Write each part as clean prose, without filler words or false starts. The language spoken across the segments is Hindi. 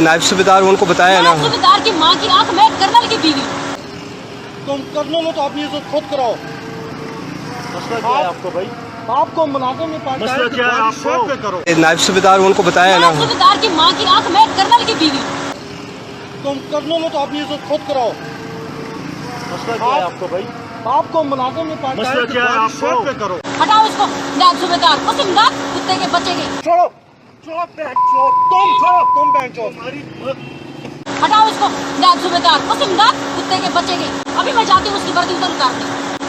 नायब सूबेदार उनको बताया ना। सूबेदार की माँ की आंख में कर्नल की बीवी। तुम कर्नल हो तो अपनी इज्जत खुद कराओ। मसला क्या है आपको भाई? आपको मुलाजिम नहीं पाता है, क्या है आपको? पे करो। नायब सूबेदार उनको बताया ना। सूबेदार की माँ की आंख में कर्नल की बीवी। तुम कर्नल हो तो अपनी इज्जत खुद कराओ। मसला क्या है आपको भाई? आपको मुलाजिम नहीं पाता है, क्या है आपको? पे करो। हटाओ इसको नायब सूबेदार, उस इमदाद कुत्ते के बच्चे के। छोड़ो छोड़ो तुम छोड़ो, तुम बेंचो। हटाओ इसको नायब सूबेदार, उस इमदाद कुत्ते के बच्चे के। अभी मैं जाती हूँ उसकी वर्दी उतर उतारती।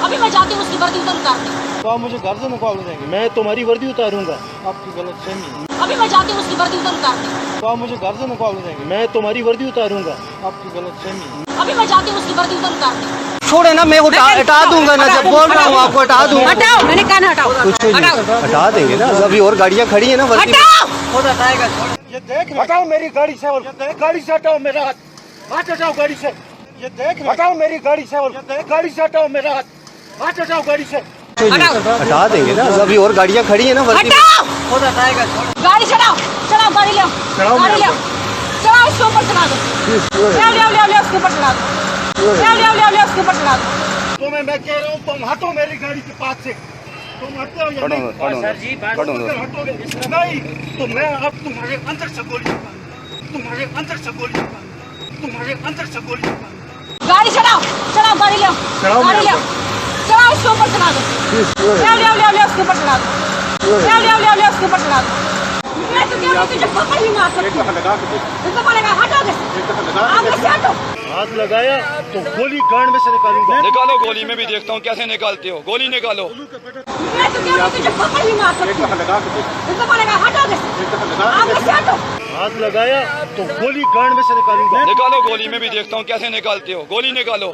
अभी मैं जाती हूँ उसकी वर्दी उतर उतारती। तो आप मुझे घर से निकाल देंगे? मैं तुम्हारी वर्दी उतारूंगा? आपकी गलत फहमी है। अभी मैं जाती हूँ उसकी वर्दी उतर उतारती। तो आप मुझे घर से निकाल देंगे? मैं तुम्हारी वर्दी उतारूंगा? आपकी गलत फहमी है। अभी मैं जाती हूँ उसकी वर्दी उतर उतारती। छोड़े ना, मैं हटा दूंगा ना, जब बोल रहा हूँ आपको हटा दूंगा। हटाओ, मैंने कहा ना हटाओ। कुछ नहीं, हटा देंगे ना, अभी और गाड़ियाँ खड़ी है ना। हटाओ, ये देख हटाओ मेरी गाड़ी से, और गाड़ी से हटाओ मेरा हाथ। हाथ हटाओ गाड़ी से। ये देख हटाओ मेरी गाड़ी से, और गाड़ी से हटाओ मेरा हाथ। हाथ हटाओ गाड़ी से। हटा देंगे ना, अभी और गाड़ियाँ खड़ी है ना। हटाओ, गाड़ी चढ़ाओ, चढ़ाओ गाड़ी ले, गाड़ी ले, चढ़ाओ इसके ऊपर चढ़ा दो। ले उसके ऊपर चढ़ा दो। ले उसके ऊपर चढ़ा दो। तुम्हें मैं कह रहा हूँ, तुम हटो मेरी गाड़ी के पास से। तुम हटते हो या नहीं? सर जी हटोगे नहीं तो मैं अब तुम्हारे अंदर से गोली, तुम्हारे अंदर से गोली, तुम्हारे अंदर से गोली। गाड़ी चढ़ाओ, चढ़ाओ गाड़ी ले, गाड़ी ले, चढ़ाओ इसके ऊपर चढ़ा दो। ले उसके ऊपर चढ़ा दो। ले उसके ऊपर चढ़ा दो। मैं तो क्या तुझे पकड़ ही मार सकती हूँ। इसको बोलेगा हटोगे, आगे से हटो। हाथ लगाया तो गोली गांड में से निकालूंगा। निकालो, गोली में भी देखता हूँ कैसे निकालते हो। गोली निकालो। मैं तो क्या तुझे पकड़ ही मार सकती हूँ। इसको बोलेगा हटोगे, आगे से हटो। हाथ लगाया तो गोली गांड में से निकालूंगा। निकालो, गोली में भी देखता हूँ कैसे निकालते हो। गोली निकालो।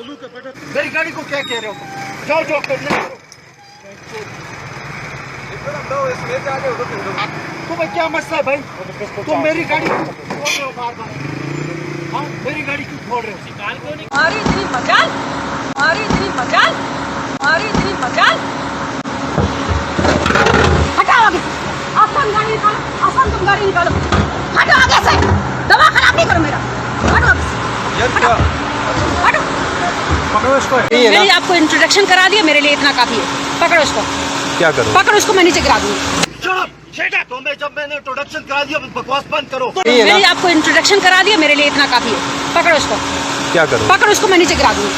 मेरी गाड़ी को क्या कह रहे हो? जाओ जाओ करने। तुम्हें क्या मसला है भाई? तुम मेरी गाड़ी क्यों फोड़ रहे हो बार-बार? हाँ, मेरी गाड़ी क्यों फोड़ रहे हो? मारी इतनी मजाल, मारी इतनी मजाल, मारी इतनी मजाल। हटाओ आगे, आसान गाड़ी निकालो, आसान तुम गाड़ी निकालो। हटो आगे से, दवा खराब नहीं करो मेरा। हटो आगे से, हटो, हटो। पकड़ो इसको। मैंने आपको इंट्रोडक्शन करा दिया, मेरे लिए इतना काफी है। पकड़ो इसको। क्या करो? पकड़ो इसको, मैं नीचे गिरा दूंगी। तो मैं जब मैंने इंट्रोडक्शन करा दिया, बकवास बंद करो। मैंने आपको इंट्रोडक्शन करा दिया, मेरे लिए इतना काफी है। पकड़ो इसको। क्या करो? पकड़ो इसको, मैं नीचे गिरा दूंगी।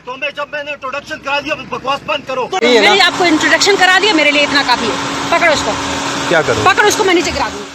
तो मैं जब मैंने इंट्रोडक्शन करा दिया, बकवास बंद करो। मैंने आपको इंट्रोडक्शन करा दिया, मेरे लिए इतना काफी है। पकड़ो इसको। क्या करो? पकड़ो इसको, मैं नीचे गिरा दूंगी।